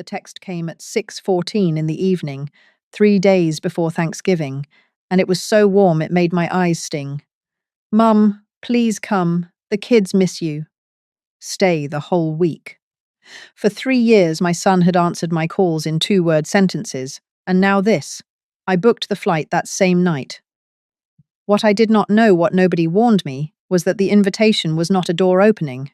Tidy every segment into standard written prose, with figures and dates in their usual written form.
The text came at 6:14 in the evening, 3 days before Thanksgiving, and it was so warm it made my eyes sting. Mum, please come. The kids miss you. Stay the whole week. For 3 years, my son had answered my calls in two-word sentences, and now this. I booked the flight that same night. What I did not know, what nobody warned me, was that the invitation was not a door opening.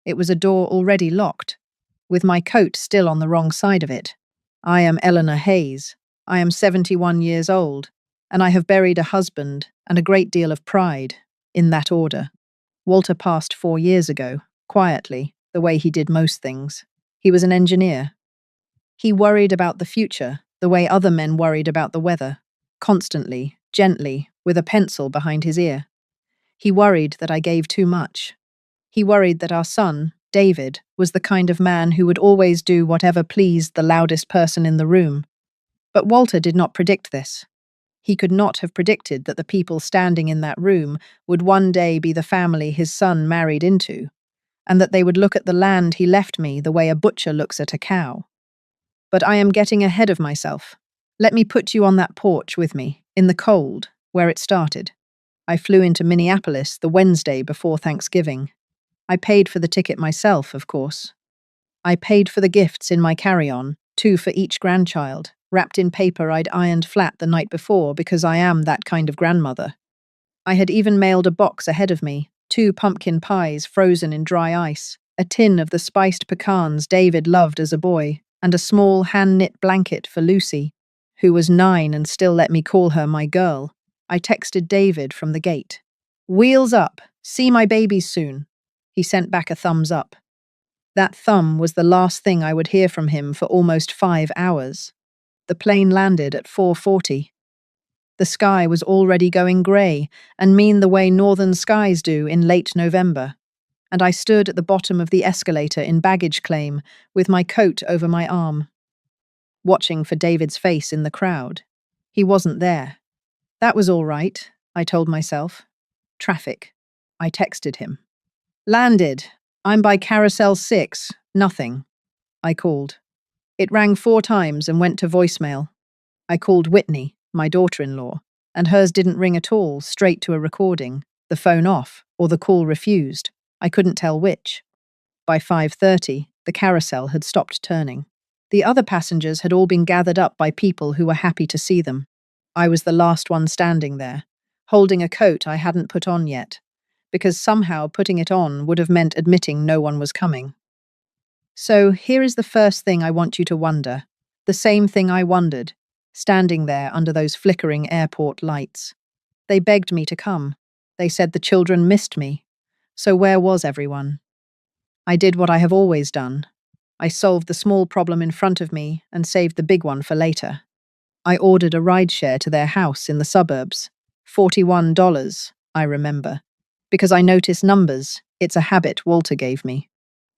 It was a door already locked, with my coat still on the wrong side of it. I am Eleanor Hayes. I am 71 years old, and I have buried a husband and a great deal of pride, in that order. Walter passed 4 years ago, quietly, the way he did most things. He was an engineer. He worried about the future, the way other men worried about the weather, constantly, gently, with a pencil behind his ear. He worried that I gave too much. He worried that our son, David, was the kind of man who would always do whatever pleased the loudest person in the room. But Walter did not predict this. He could not have predicted that the people standing in that room would one day be the family his son married into, and that they would look at the land he left me the way a butcher looks at a cow. But I am getting ahead of myself. Let me put you on that porch with me, in the cold, where it started. I flew into Minneapolis the Wednesday before Thanksgiving. I paid for the ticket myself, of course. I paid for the gifts in my carry-on, 2 for each grandchild, wrapped in paper I'd ironed flat the night before because I am that kind of grandmother. I had even mailed a box ahead of me, 2 pumpkin pies frozen in dry ice, a tin of the spiced pecans David loved as a boy, and a small hand-knit blanket for Lucy, who was 9 and still let me call her my girl. I texted David from the gate. "Wheels up, see my babies soon." He sent back a thumbs up. That thumb was the last thing I would hear from him for almost 5 hours. The plane landed at 4:40. The sky was already going grey and mean the way northern skies do in late November, and I stood at the bottom of the escalator in baggage claim with my coat over my arm, watching for David's face in the crowd. He wasn't there. That was all right, I told myself. Traffic. I texted him. "Landed. I'm by Carousel 6. Nothing." I called. It rang 4 times and went to voicemail. I called Whitney, my daughter-in-law, and hers didn't ring at all, straight to a recording, the phone off, or the call refused. I couldn't tell which. By 5:30, the carousel had stopped turning. The other passengers had all been gathered up by people who were happy to see them. I was the last one standing there, holding a coat I hadn't put on yet, because somehow putting it on would have meant admitting no one was coming. So here is the first thing I want you to wonder, the same thing I wondered, standing there under those flickering airport lights. They begged me to come. They said the children missed me. So where was everyone? I did what I have always done. I solved the small problem in front of me and saved the big one for later. I ordered a rideshare to their house in the suburbs. $41, I remember. Because I notice numbers, it's a habit Walter gave me.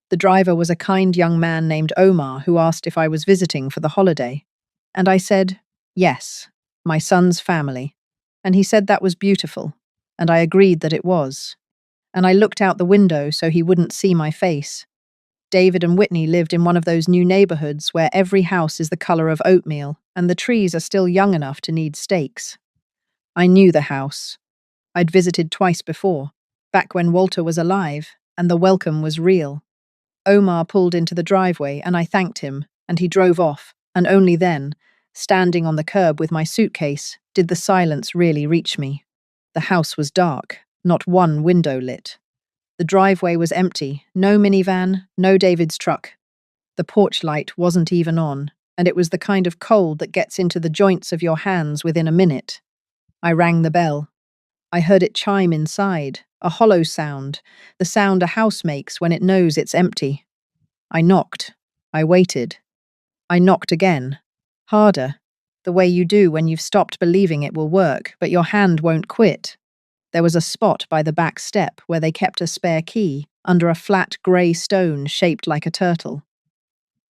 The driver was a kind young man named Omar who asked if I was visiting for the holiday. And I said, yes, my son's family. And he said that was beautiful. And I agreed that it was. And I looked out the window so he wouldn't see my face. David and Whitney lived in one of those new neighborhoods where every house is the color of oatmeal and the trees are still young enough to need stakes. I knew the house. I'd visited twice before, back when Walter was alive, and the welcome was real. Omar pulled into the driveway and I thanked him, and he drove off, and only then, standing on the curb with my suitcase, did the silence really reach me. The house was dark, not one window lit. The driveway was empty, no minivan, no David's truck. The porch light wasn't even on, and it was the kind of cold that gets into the joints of your hands within a minute. I rang the bell. I heard it chime inside, a hollow sound, the sound a house makes when it knows it's empty. I knocked. I waited. I knocked again. Harder. The way you do when you've stopped believing it will work, but your hand won't quit. There was a spot by the back step where they kept a spare key, under a flat grey stone shaped like a turtle.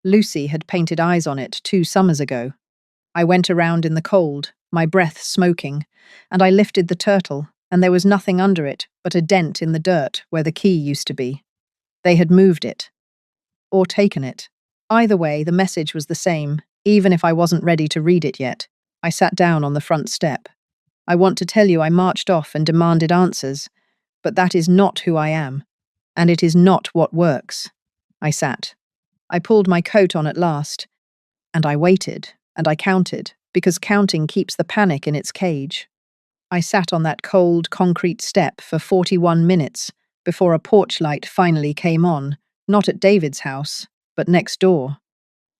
Lucy had painted eyes on it 2 summers ago. I went around in the cold, my breath smoking, and I lifted the turtle, and there was nothing under it but a dent in the dirt where the key used to be. They had moved it. Or taken it. Either way, the message was the same, even if I wasn't ready to read it yet. I sat down on the front step. I want to tell you I marched off and demanded answers, but that is not who I am, and it is not what works. I sat. I pulled my coat on at last, and I waited, and I counted, because counting keeps the panic in its cage. I sat on that cold, concrete step for 41 minutes before a porch light finally came on, not at David's house, but next door.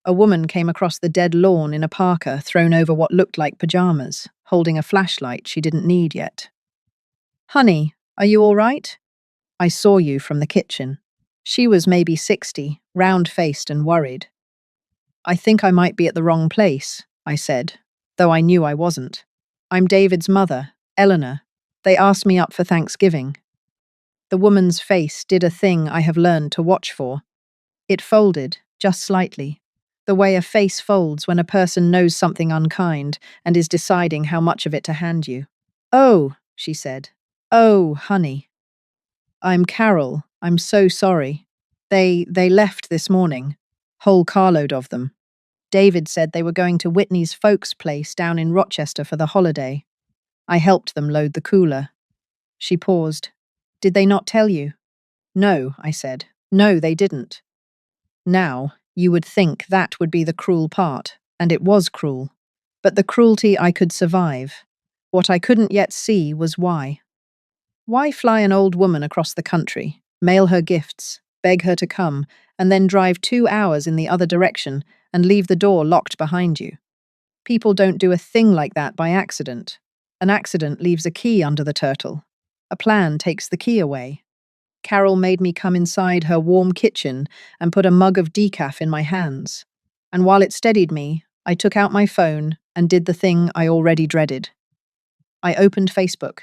A woman came across the dead lawn in a parka thrown over what looked like pajamas, holding a flashlight she didn't need yet. "Honey, are you all right? I saw you from the kitchen." She was maybe 60, round-faced and worried. "I think I might be at the wrong place," I said, though I knew I wasn't. "I'm David's mother, Eleanor. They asked me up for Thanksgiving." The woman's face did a thing I have learned to watch for. It folded, just slightly, the way a face folds when a person knows something unkind and is deciding how much of it to hand you. "Oh," she said. "Oh, honey. I'm Carol. I'm so sorry. They left this morning. Whole carload of them. David said they were going to Whitney's folks' place down in Rochester for the holiday. I helped them load the cooler." She paused. "Did they not tell you?" "No," I said. "No, they didn't." Now, you would think that would be the cruel part, and it was cruel. But the cruelty I could survive. What I couldn't yet see was why. Why fly an old woman across the country, mail her gifts, beg her to come, and then drive 2 hours in the other direction and leave the door locked behind you? People don't do a thing like that by accident. An accident leaves a key under the turtle. A plan takes the key away. Carol made me come inside her warm kitchen and put a mug of decaf in my hands. And while it steadied me, I took out my phone and did the thing I already dreaded. I opened Facebook.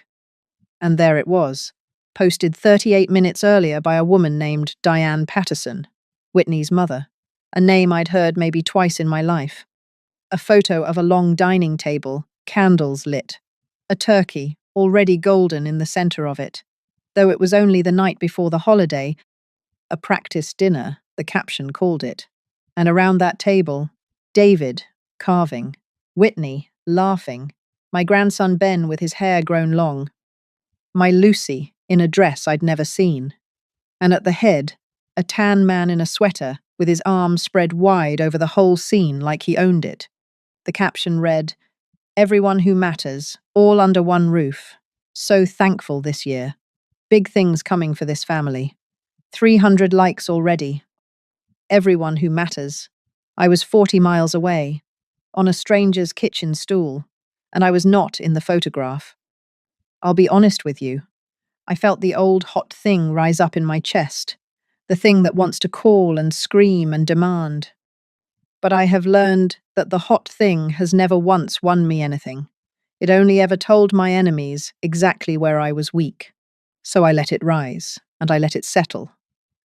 And there it was, posted 38 minutes earlier by a woman named Diane Patterson, Whitney's mother, a name I'd heard maybe twice in my life. A photo of a long dining table, candles lit. A turkey, already golden in the center of it. Though it was only the night before the holiday, a practice dinner, the caption called it. And around that table, David, carving, Whitney, laughing, my grandson Ben with his hair grown long, my Lucy in a dress I'd never seen, and at the head, a tan man in a sweater with his arms spread wide over the whole scene like he owned it. The caption read, "Everyone who matters, all under one roof. So thankful this year. Big things coming for this family. 300 likes already. Everyone who matters." I was 40 miles away, on a stranger's kitchen stool, and I was not in the photograph. I'll be honest with you. I felt the old hot thing rise up in my chest, the thing that wants to call and scream and demand. But I have learned that the hot thing has never once won me anything. It only ever told my enemies exactly where I was weak. So I let it rise, and I let it settle.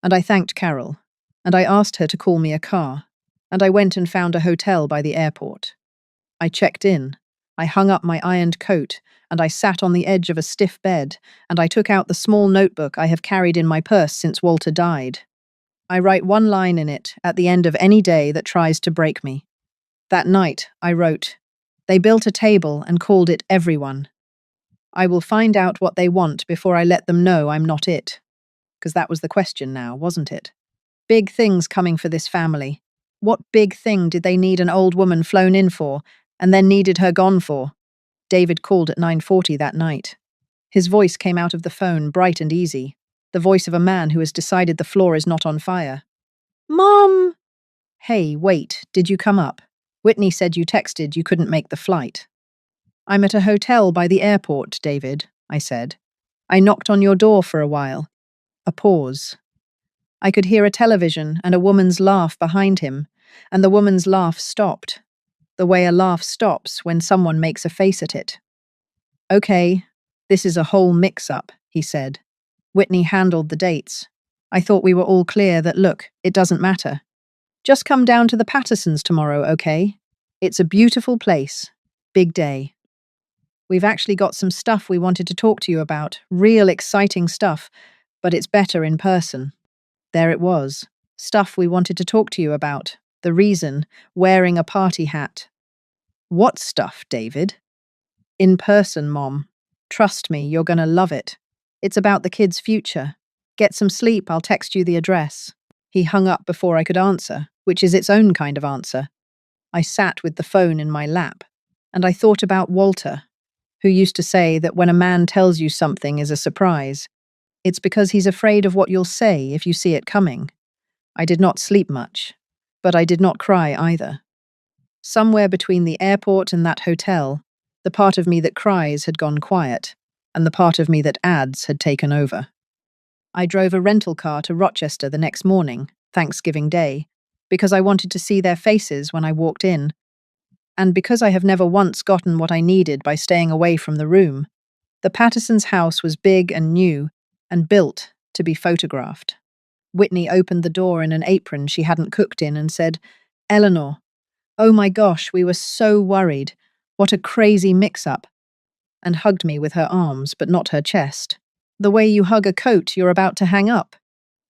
And I thanked Carol, and I asked her to call me a car, and I went and found a hotel by the airport. I checked in. I hung up my ironed coat, and I sat on the edge of a stiff bed, and I took out the small notebook I have carried in my purse since Walter died. I write one line in it at the end of any day that tries to break me. That night, I wrote, "They built a table and called it Everyone. I will find out what they want before I let them know I'm not it." Because that was the question now, wasn't it? Big things coming for this family. What big thing did they need an old woman flown in for, and then needed her gone for? David called at 9:40 that night. His voice came out of the phone, bright and easy, the voice of a man who has decided the floor is not on fire. "Mom!" "Hey, wait, did you come up? Whitney said you texted you couldn't make the flight." "I'm at a hotel by the airport, David," I said. "I knocked on your door for a while." A pause. I could hear a television and a woman's laugh behind him, and the woman's laugh stopped, the way a laugh stops when someone makes a face at it. "Okay, this is a whole mix-up," he said. "Whitney handled the dates. I thought we were all clear that, look, it doesn't matter. Just come down to the Pattersons tomorrow, okay? It's a beautiful place. Big day. We've actually got some stuff we wanted to talk to you about, real exciting stuff, but it's better in person." There it was. Stuff we wanted to talk to you about. The reason, wearing a party hat. What stuff, David? In person, Mom. Trust me, you're gonna love it. It's about the kid's future. Get some sleep, I'll text you the address. He hung up before I could answer, which is its own kind of answer. I sat with the phone in my lap, and I thought about Walter, who used to say that when a man tells you something is a surprise, it's because he's afraid of what you'll say if you see it coming. I did not sleep much, but I did not cry either. Somewhere between the airport and that hotel, the part of me that cries had gone quiet, and the part of me that adds had taken over. I drove a rental car to Rochester the next morning, Thanksgiving Day, because I wanted to see their faces when I walked in, and because I have never once gotten what I needed by staying away from the room. The Pattersons' house was big and new, and built to be photographed. Whitney opened the door in an apron she hadn't cooked in and said, "Eleanor, oh my gosh, we were so worried. What a crazy mix-up," and hugged me with her arms, but not her chest. The way you hug a coat you're about to hang up.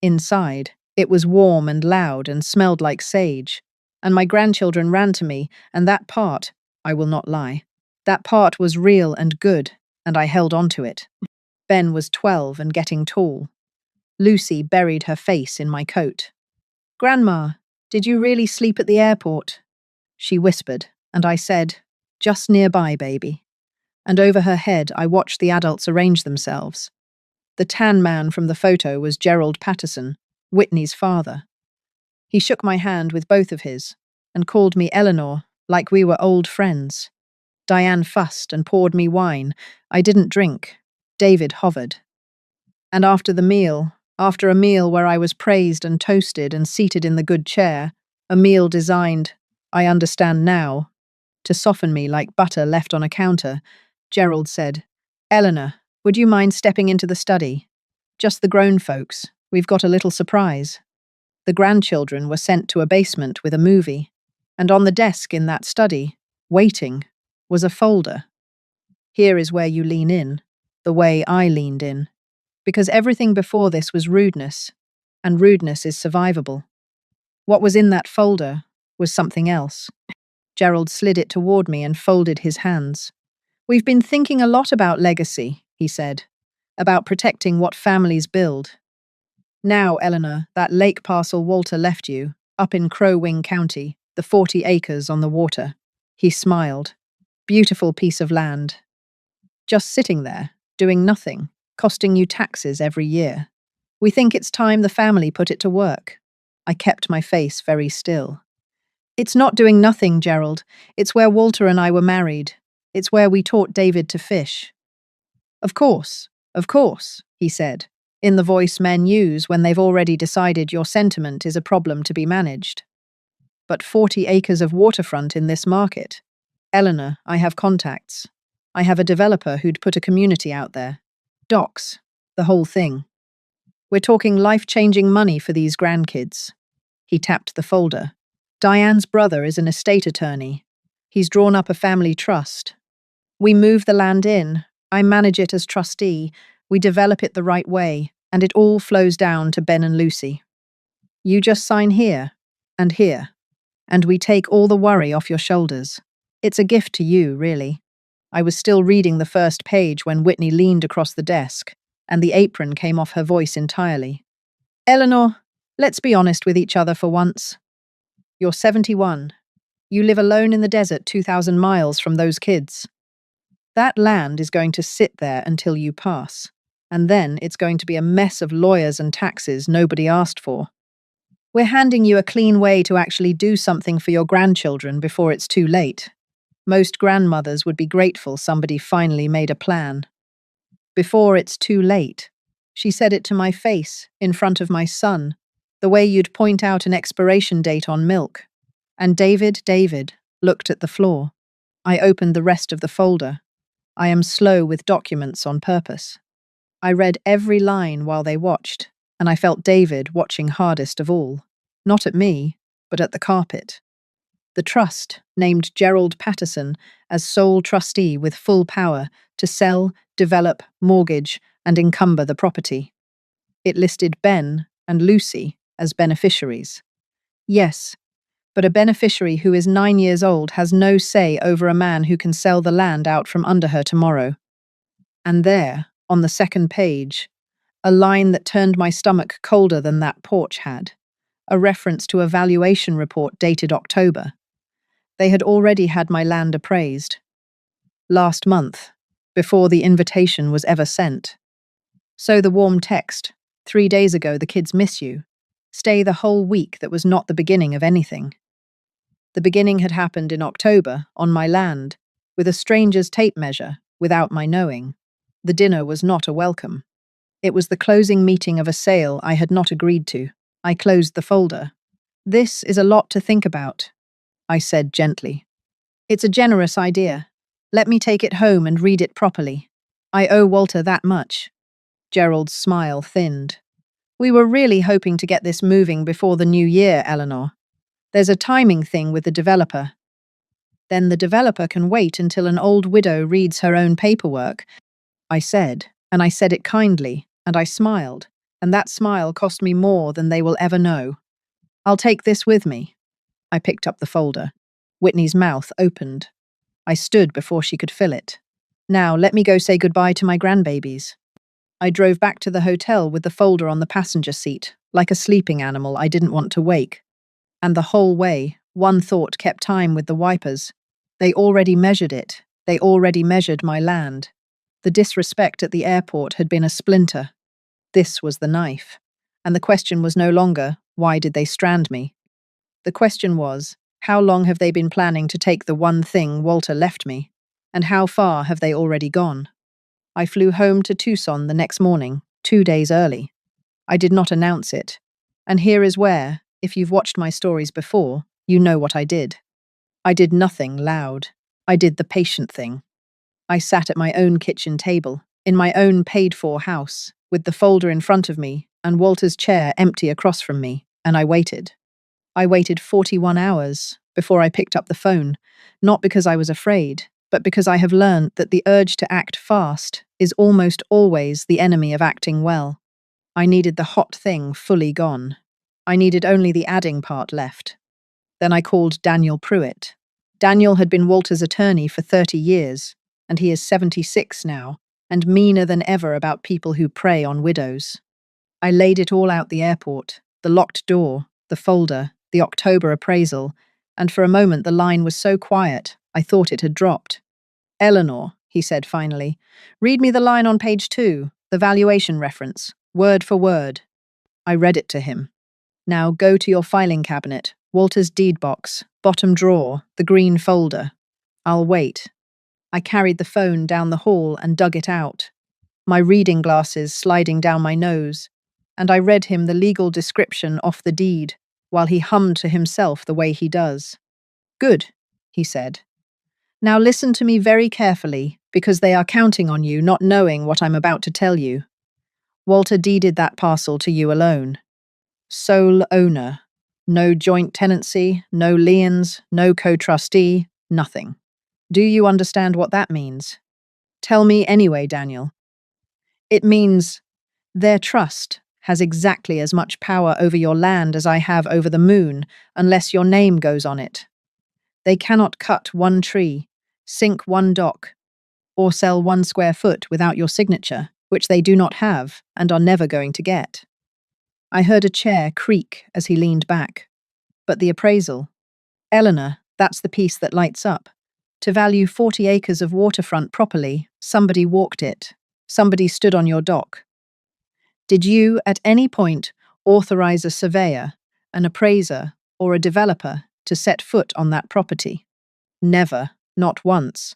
Inside, it was warm and loud and smelled like sage. And my grandchildren ran to me, and that part, I will not lie, that part was real and good, and I held on to it. Ben was 12 and getting tall. Lucy buried her face in my coat. "Grandma, did you really sleep at the airport?" She whispered, and I said, "Just nearby, baby." And over her head, I watched the adults arrange themselves. The tan man from the photo was Gerald Patterson, Whitney's father. He shook my hand with both of his and called me Eleanor, like we were old friends. Diane fussed and poured me wine. I didn't drink. David hovered. And after a meal where I was praised and toasted and seated in the good chair, a meal designed, I understand now, to soften me like butter left on a counter, Gerald said, "Eleanor, would you mind stepping into the study? Just the grown folks. We've got a little surprise." The grandchildren were sent to a basement with a movie, and on the desk in that study, waiting, was a folder. Here is where you lean in, the way I leaned in, because everything before this was rudeness, and rudeness is survivable. What was in that folder was something else. Gerald slid it toward me and folded his hands. "We've been thinking a lot about legacy," he said, "about protecting what families build. Now, Eleanor, that lake parcel Walter left you, up in Crow Wing County, the 40 acres on the water." He smiled. "Beautiful piece of land. Just sitting there, doing nothing, costing you taxes every year. We think it's time the family put it to work." I kept my face very still. "It's not doing nothing, Gerald. It's where Walter and I were married. It's where we taught David to fish." Of course," he said, in the voice men use when they've already decided your sentiment is a problem to be managed. "But 40 acres of waterfront in this market. Eleanor, I have contacts. I have a developer who'd put a community out there. Docks, the whole thing. We're talking life-changing money for these grandkids." He tapped the folder. "Diane's brother is an estate attorney. He's drawn up a family trust. We move the land in. I manage it as trustee. We develop it the right way, and it all flows down to Ben and Lucy. You just sign here, and we take all the worry off your shoulders. It's a gift to you, really." I was still reading the first page when Whitney leaned across the desk, and the apron came off her voice entirely. "Eleanor, let's be honest with each other for once. You're 71. You live alone in the desert 2,000 miles from those kids. That land is going to sit there until you pass, and then it's going to be a mess of lawyers and taxes nobody asked for. We're handing you a clean way to actually do something for your grandchildren before it's too late. Most grandmothers would be grateful somebody finally made a plan. Before it's too late." She said it to my face, in front of my son, the way you'd point out an expiration date on milk. And David looked at the floor. I opened the rest of the folder. I am slow with documents on purpose. I read every line while they watched, and I felt David watching hardest of all. Not at me, but at the carpet. The trust named Gerald Patterson as sole trustee with full power to sell, develop, mortgage, and encumber the property. It listed Ben and Lucy as beneficiaries. Yes, But a beneficiary who is 9 years old has no say over a man who can sell the land out from under her tomorrow. And there, on the second page, a line that turned my stomach colder than that porch had, a reference to a valuation report dated October. They had already had my land appraised. Last month, before the invitation was ever sent. So the warm text, 3 days ago the kids miss you, stay the whole week that was not the beginning of anything. The beginning had happened in October, on my land, with a stranger's tape measure, without my knowing. The dinner was not a welcome. It was the closing meeting of a sale I had not agreed to. I closed the folder. This is a lot to think about, I said gently. It's a generous idea. Let me take it home and read it properly. I owe Walter that much. Gerald's smile thinned. We were really hoping to get this moving before the new year, Eleanor. There's a timing thing with the developer. Then the developer can wait until an old widow reads her own paperwork, I said, and I said it kindly, and I smiled, and that smile cost me more than they will ever know. I'll take this with me. I picked up the folder. Whitney's mouth opened. I stood before she could fill it. Now, let me go say goodbye to my grandbabies. I drove back to the hotel with the folder on the passenger seat, like a sleeping animal I didn't want to wake. And the whole way, one thought kept time with the wipers. They already measured it. They already measured my land. The disrespect at the airport had been a splinter. This was the knife. And the question was no longer, why did they strand me? The question was, how long have they been planning to take the one thing Walter left me? And how far have they already gone? I flew home to Tucson the next morning, 2 days early. I did not announce it. And here is where, if you've watched my stories before, you know what I did. I did nothing loud. I did the patient thing. I sat at my own kitchen table, in my own paid-for house, with the folder in front of me and Walter's chair empty across from me, and I waited. I waited 41 hours before I picked up the phone, not because I was afraid, but because I have learned that the urge to act fast is almost always the enemy of acting well. I needed the hot thing fully gone. I needed only the adding part left. Then I called Daniel Pruitt. Daniel had been Walter's attorney for 30 years, and he is 76 now, and meaner than ever about people who prey on widows. I laid it all out: the airport, the locked door, the folder, the October appraisal, and for a moment the line was so quiet I thought it had dropped. Eleanor, he said finally, read me the line on page 2, the valuation reference, word for word. I read it to him. Now go to your filing cabinet, Walter's deed box, bottom drawer, the green folder. I'll wait. I carried the phone down the hall and dug it out, my reading glasses sliding down my nose, and I read him the legal description off the deed, while he hummed to himself the way he does. Good, he said. Now listen to me very carefully, because they are counting on you not knowing what I'm about to tell you. Walter deeded that parcel to you alone. Sole owner. No joint tenancy, no liens, no co-trustee, nothing. Do you understand what that means? Tell me anyway, Daniel. It means their trust has exactly as much power over your land as I have over the moon, unless your name goes on it. They cannot cut one tree, sink one dock, or sell 1 square foot without your signature, which they do not have and are never going to get. I heard a chair creak as he leaned back. But the appraisal. Eleanor, that's the piece that lights up. To value 40 acres of waterfront properly, somebody walked it. Somebody stood on your dock. Did you, at any point, authorize a surveyor, an appraiser, or a developer to set foot on that property? Never, not once.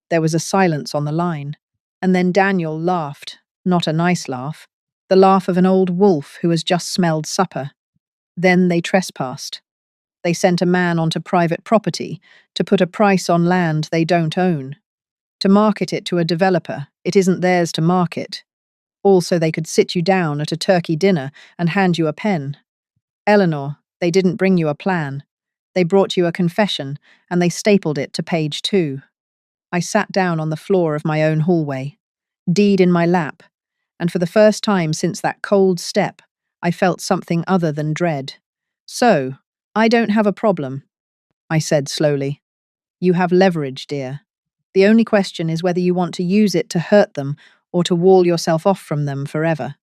There was a silence on the line, and then Daniel laughed, not a nice laugh, the laugh of an old wolf who has just smelled supper. Then they trespassed. They sent a man onto private property to put a price on land they don't own. To market it to a developer, it isn't theirs to market. Also, they could sit you down at a turkey dinner and hand you a pen. Eleanor, they didn't bring you a plan. They brought you a confession, and they stapled it to page 2. I sat down on the floor of my own hallway, deed in my lap, and for the first time since that cold step, I felt something other than dread. So, I don't have a problem, I said slowly. You have leverage, dear. The only question is whether you want to use it to hurt them or to wall yourself off from them forever.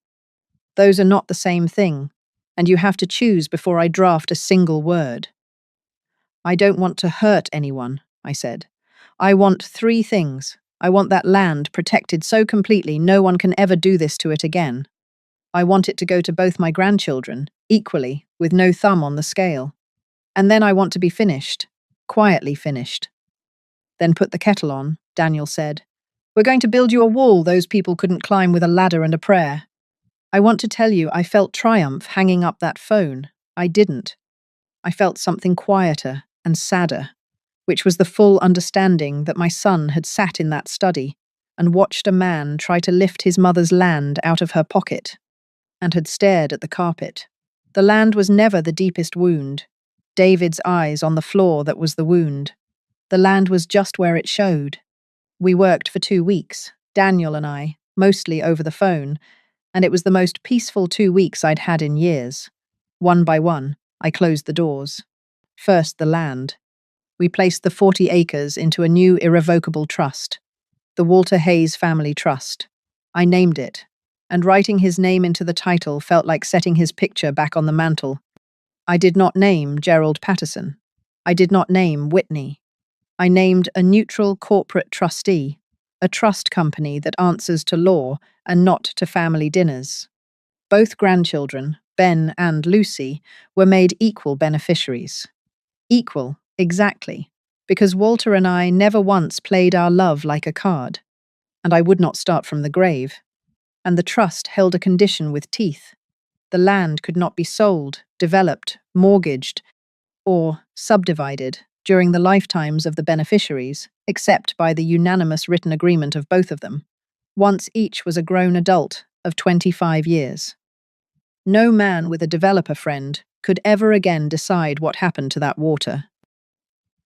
Those are not the same thing, and you have to choose before I draft a single word. I don't want to hurt anyone, I said. I want 3 things. I want that land protected so completely no one can ever do this to it again. I want it to go to both my grandchildren, equally, with no thumb on the scale. And then I want to be finished, quietly finished. Then put the kettle on, Daniel said. We're going to build you a wall those people couldn't climb with a ladder and a prayer. I want to tell you I felt triumph hanging up that phone. I didn't. I felt something quieter and sadder, which was the full understanding that my son had sat in that study and watched a man try to lift his mother's land out of her pocket, and had stared at the carpet. The land was never the deepest wound. David's eyes on the floor that was the wound. The land was just where it showed. We worked for 2 weeks, Daniel and I, mostly over the phone, and it was the most peaceful 2 weeks I'd had in years. One by one, I closed the doors. First, the land. We placed the 40 acres into a new irrevocable trust, the Walter Hayes Family Trust. I named it, and writing his name into the title felt like setting his picture back on the mantle. I did not name Gerald Patterson. I did not name Whitney. I named a neutral corporate trustee, a trust company that answers to law and not to family dinners. Both grandchildren, Ben and Lucy, were made equal beneficiaries. Equal, exactly, because Walter and I never once played our love like a card, and I would not start from the grave. And the trust held a condition with teeth. The land could not be sold, developed, mortgaged, or subdivided during the lifetimes of the beneficiaries, except by the unanimous written agreement of both of them, once each was a grown adult of 25 years. No man with a developer friend could ever again decide what happened to that water.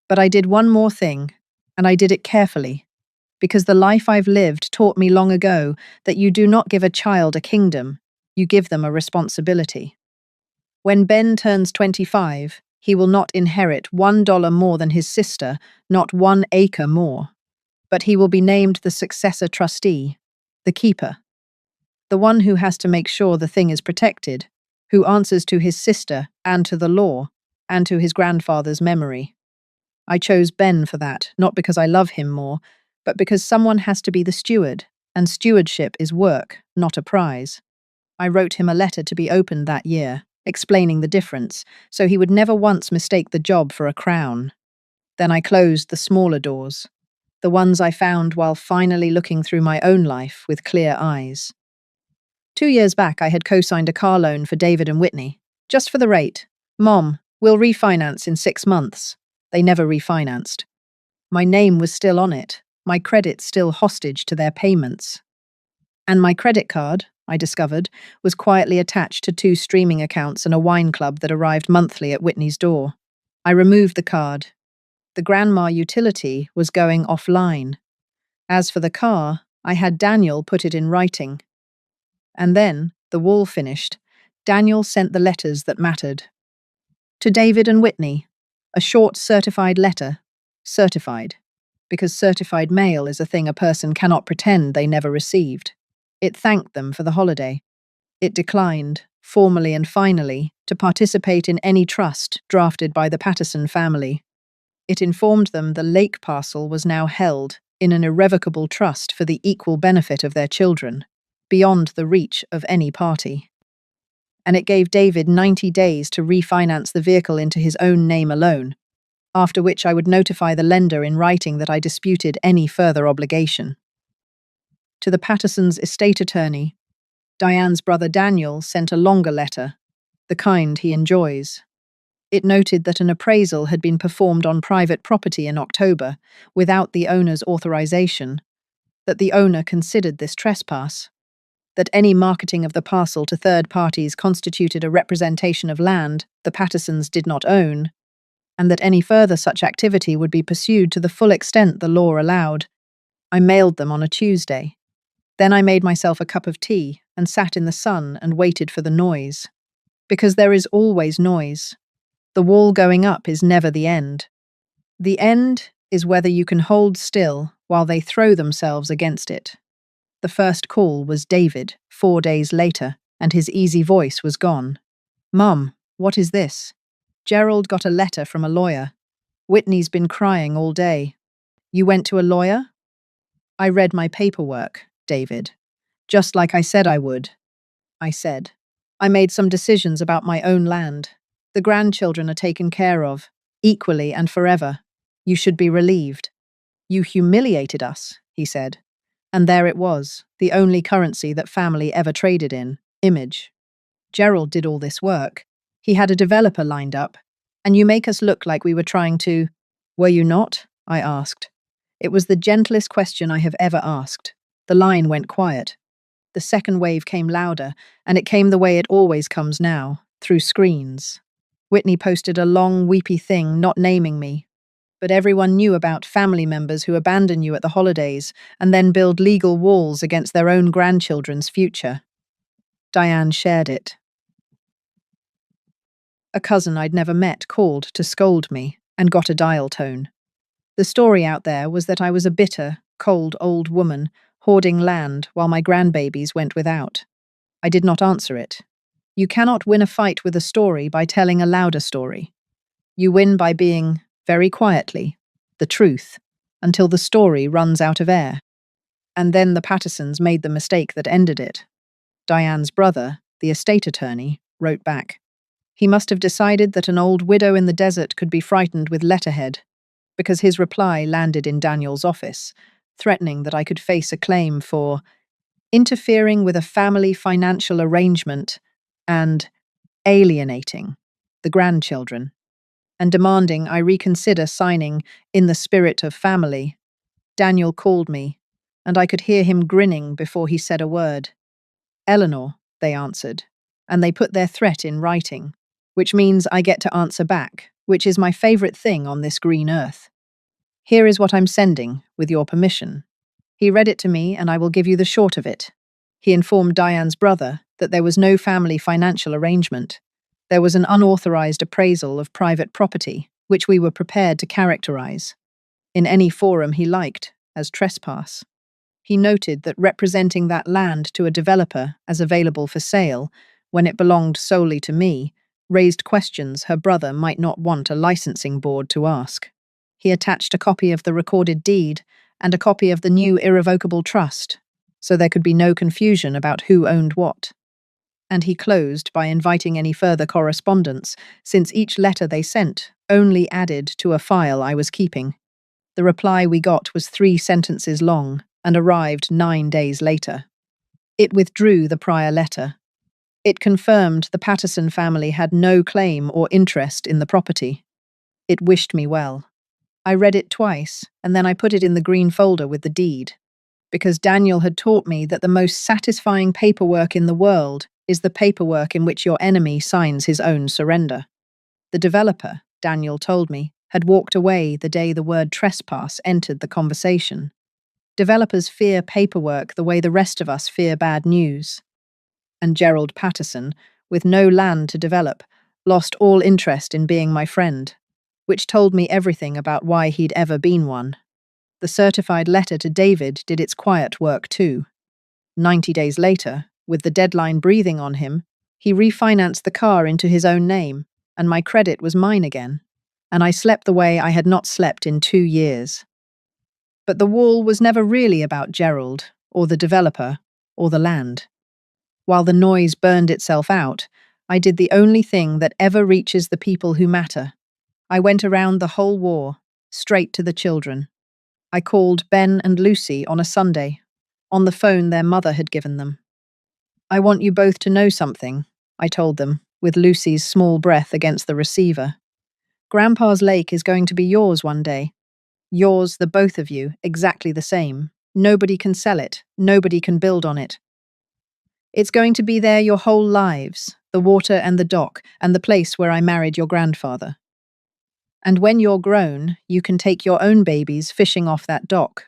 But I did one more thing, and I did it carefully, because the life I've lived taught me long ago that you do not give a child a kingdom, you give them a responsibility. When Ben turns 25, he will not inherit $1 more than his sister, not 1 acre more. But he will be named the successor trustee, the keeper, the one who has to make sure the thing is protected, who answers to his sister and to the law, and to his grandfather's memory. I chose Ben for that, not because I love him more, but because someone has to be the steward, and stewardship is work, not a prize. I wrote him a letter to be opened that year, explaining the difference, so he would never once mistake the job for a crown. Then I closed the smaller doors, the ones I found while finally looking through my own life with clear eyes. 2 years back, I had co-signed a car loan for David and Whitney, just for the rate. Mom, we'll refinance in 6 months. They never refinanced. My name was still on it, my credit still hostage to their payments. And my credit card, I discovered, was quietly attached to 2 streaming accounts and a wine club that arrived monthly at Whitney's door. I removed the card. The grandma utility was going offline. As for the car, I had Daniel put it in writing. And then, the wall finished, Daniel sent the letters that mattered. To David and Whitney, a short certified letter. Certified, because certified mail is a thing a person cannot pretend they never received. It thanked them for the holiday. It declined, formally and finally, to participate in any trust drafted by the Patterson family. It informed them the lake parcel was now held in an irrevocable trust for the equal benefit of their children, beyond the reach of any party. And it gave David 90 days to refinance the vehicle into his own name alone, after which I would notify the lender in writing that I disputed any further obligation. To the Pattersons' estate attorney, Diane's brother Daniel sent a longer letter, the kind he enjoys. It noted that an appraisal had been performed on private property in October without the owner's authorization, that the owner considered this trespass, that any marketing of the parcel to third parties constituted a representation of land the Pattersons did not own, and that any further such activity would be pursued to the full extent the law allowed. I mailed them on a Tuesday. Then I made myself a cup of tea and sat in the sun and waited for the noise. Because there is always noise. The wall going up is never the end. The end is whether you can hold still while they throw themselves against it. The first call was David, 4 days later, and his easy voice was gone. "Mum, what is this?" "Gerald got a letter from a lawyer. Whitney's been crying all day." "You went to a lawyer?" "I read my paperwork, David. Just like I said I would." I said. "I made some decisions about my own land. The grandchildren are taken care of, equally and forever. You should be relieved." "You humiliated us," he said. And there it was, the only currency that family ever traded in, image. "Gerald did all this work. He had a developer lined up, and you make us look like we were trying to—" "Were you not?" I asked. It was the gentlest question I have ever asked. The line went quiet. The second wave came louder, and it came the way it always comes now, through screens. Whitney posted a long, weepy thing not naming me. But everyone knew about family members who abandon you at the holidays and then build legal walls against their own grandchildren's future. Diane shared it. A cousin I'd never met called to scold me and got a dial tone. The story out there was that I was a bitter, cold old woman hoarding land while my grandbabies went without. I did not answer it. You cannot win a fight with a story by telling a louder story. You win by being, very quietly, the truth, until the story runs out of air. And then the Pattersons made the mistake that ended it. Diane's brother, the estate attorney, wrote back. He must have decided that an old widow in the desert could be frightened with letterhead, because his reply landed in Daniel's office, threatening that I could face a claim for interfering with a family financial arrangement and alienating the grandchildren, and demanding I reconsider signing in the spirit of family. Daniel called me, and I could hear him grinning before he said a word. "Eleanor," they answered, and they put their threat in writing, which means I get to answer back, which is my favorite thing on this green earth. "Here is what I'm sending, with your permission." He read it to me, and I will give you the short of it. He informed Diane's brother that there was no family financial arrangement. There was an unauthorized appraisal of private property, which we were prepared to characterize, in any forum he liked, as trespass. He noted that representing that land to a developer as available for sale, when it belonged solely to me, raised questions her brother might not want a licensing board to ask. He attached a copy of the recorded deed and a copy of the new irrevocable trust, so there could be no confusion about who owned what. And he closed by inviting any further correspondence, since each letter they sent only added to a file I was keeping. The reply we got was 3 sentences long and arrived 9 days later. It withdrew the prior letter. It confirmed the Patterson family had no claim or interest in the property. It wished me well. I read it twice, and then I put it in the green folder with the deed, because Daniel had taught me that the most satisfying paperwork in the world is the paperwork in which your enemy signs his own surrender. The developer, Daniel told me, had walked away the day the word trespass entered the conversation. Developers fear paperwork the way the rest of us fear bad news. And Gerald Patterson, with no land to develop, lost all interest in being my friend, which told me everything about why he'd ever been one. The certified letter to David did its quiet work too. 90 days later, with the deadline breathing on him, he refinanced the car into his own name, and my credit was mine again, and I slept the way I had not slept in 2 years. But the wall was never really about Gerald, or the developer, or the land. While the noise burned itself out, I did the only thing that ever reaches the people who matter. I went around the whole war, straight to the children. I called Ben and Lucy on a Sunday, on the phone their mother had given them. "I want you both to know something," I told them, with Lucy's small breath against the receiver. "Grandpa's lake is going to be yours one day. Yours, the both of you, exactly the same. Nobody can sell it. Nobody can build on it. It's going to be there your whole lives, the water and the dock, and the place where I married your grandfather. And when you're grown, you can take your own babies fishing off that dock.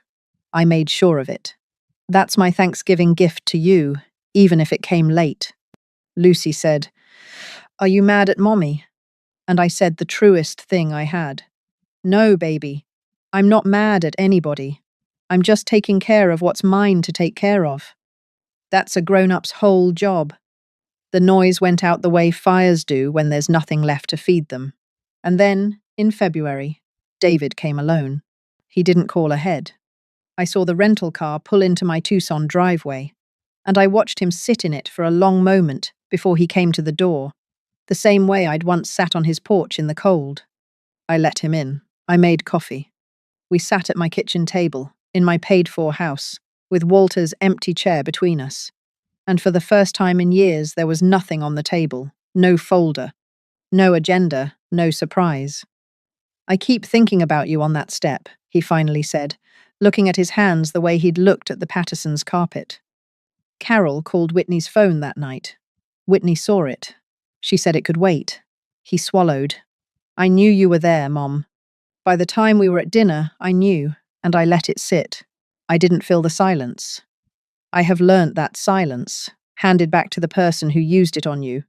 I made sure of it. That's my Thanksgiving gift to you, even if it came late." Lucy said, "Are you mad at Mommy?" and I said the truest thing I had. No, baby. I'm not mad at anybody. I'm just taking care of what's mine to take care of. That's a grown-up's whole job. The noise went out the way fires do when there's nothing left to feed them. And then, in February, David came alone. He didn't call ahead. I saw the rental car pull into my Tucson driveway, and I watched him sit in it for a long moment before he came to the door, the same way I'd once sat on his porch in the cold. I let him in. I made coffee. We sat at my kitchen table, in my paid-for house, with Walter's empty chair between us. And for the first time in years, there was nothing on the table, no folder, no agenda, no surprise. I keep thinking about you on that step, he finally said, looking at his hands the way he'd looked at the Pattersons' carpet. Carol called Whitney's phone that night. Whitney saw it. She said it could wait. He swallowed. I knew you were there, Mom. By the time we were at dinner, I knew, and I let it sit. I didn't fill the silence. I have learnt that silence, handed back to the person who used it on you,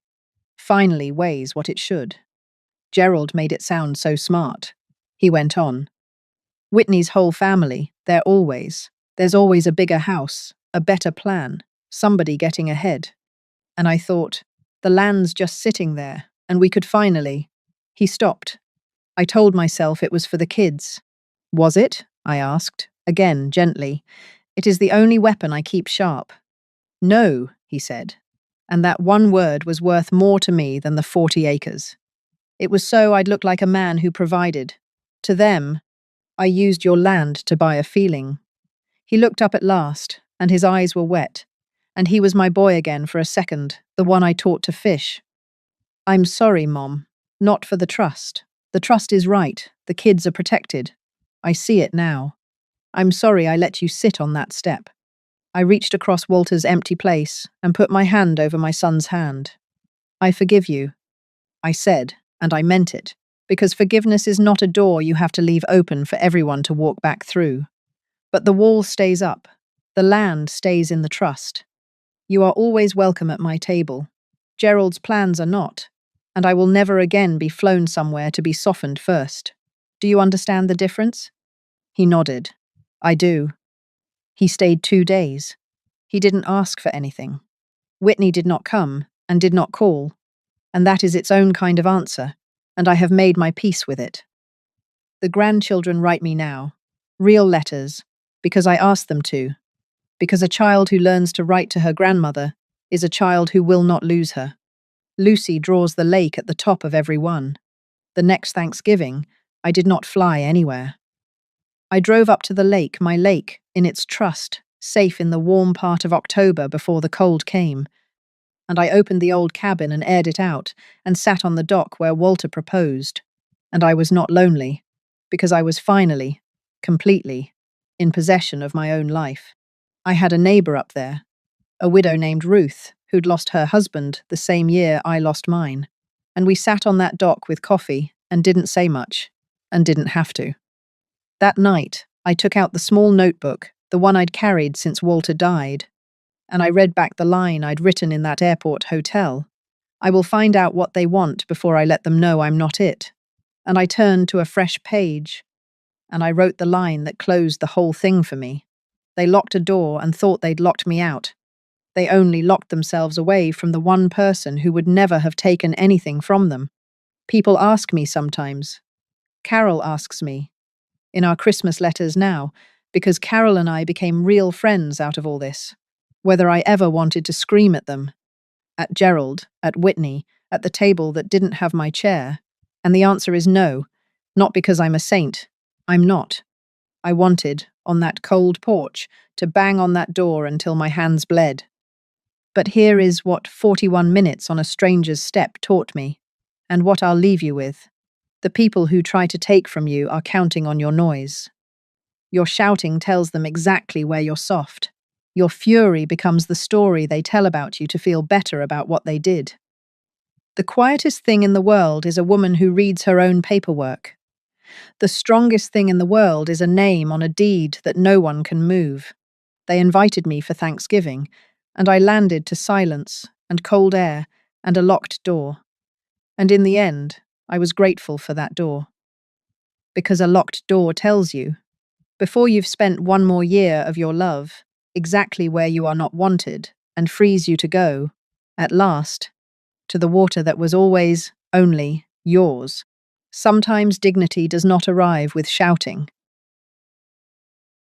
finally weighs what it should. Gerald made it sound so smart. He went on. Whitney's whole family, there's always a bigger house, a better plan, somebody getting ahead. And I thought, the land's just sitting there, and we could finally. He stopped. I told myself it was for the kids. Was it? I asked, again, gently. It is the only weapon I keep sharp. No, he said, and that one word was worth more to me than the 40 acres. It was so I'd look like a man who provided. To them, I used your land to buy a feeling. He looked up at last, and his eyes were wet, and he was my boy again for a second, the one I taught to fish. I'm sorry, Mom, not for the trust. The trust is right, the kids are protected. I see it now. I'm sorry I let you sit on that step. I reached across Walter's empty place and put my hand over my son's hand. I forgive you, I said, and I meant it, because forgiveness is not a door you have to leave open for everyone to walk back through. But the wall stays up. The land stays in the trust. You are always welcome at my table. Gerald's plans are not, and I will never again be flown somewhere to be softened first. Do you understand the difference? He nodded. I do. He stayed 2 days. He didn't ask for anything. Whitney did not come and did not call, and that is its own kind of answer, and I have made my peace with it. The grandchildren write me now, real letters, because I asked them to, because a child who learns to write to her grandmother is a child who will not lose her. Lucy draws the lake at the top of every one. The next Thanksgiving, I did not fly anywhere. I drove up to the lake, my lake, in its trust, safe in the warm part of October before the cold came, and I opened the old cabin and aired it out and sat on the dock where Walter proposed. And I was not lonely, because I was finally, completely, in possession of my own life. I had a neighbor up there, a widow named Ruth, who'd lost her husband the same year I lost mine, and we sat on that dock with coffee and didn't say much, and didn't have to. That night, I took out the small notebook, the one I'd carried since Walter died, and I read back the line I'd written in that airport hotel. I will find out what they want before I let them know I'm not it. And I turned to a fresh page, and I wrote the line that closed the whole thing for me. They locked a door and thought they'd locked me out. They only locked themselves away from the one person who would never have taken anything from them. People ask me sometimes. Carol asks me, in our Christmas letters now, because Carol and I became real friends out of all this, whether I ever wanted to scream at them, at Gerald, at Whitney, at the table that didn't have my chair, and the answer is no, not because I'm a saint. I'm not. I wanted, on that cold porch, to bang on that door until my hands bled. But here is what 41 minutes on a stranger's step taught me, and what I'll leave you with. The people who try to take from you are counting on your noise. Your shouting tells them exactly where you're soft. Your fury becomes the story they tell about you to feel better about what they did. The quietest thing in the world is a woman who reads her own paperwork. The strongest thing in the world is a name on a deed that no one can move. They invited me for Thanksgiving, and I landed to silence and cold air and a locked door. And in the end, I was grateful for that door. Because a locked door tells you, before you've spent one more year of your love, exactly where you are not wanted, and frees you to go, at last, to the water that was always, only, yours. Sometimes dignity does not arrive with shouting.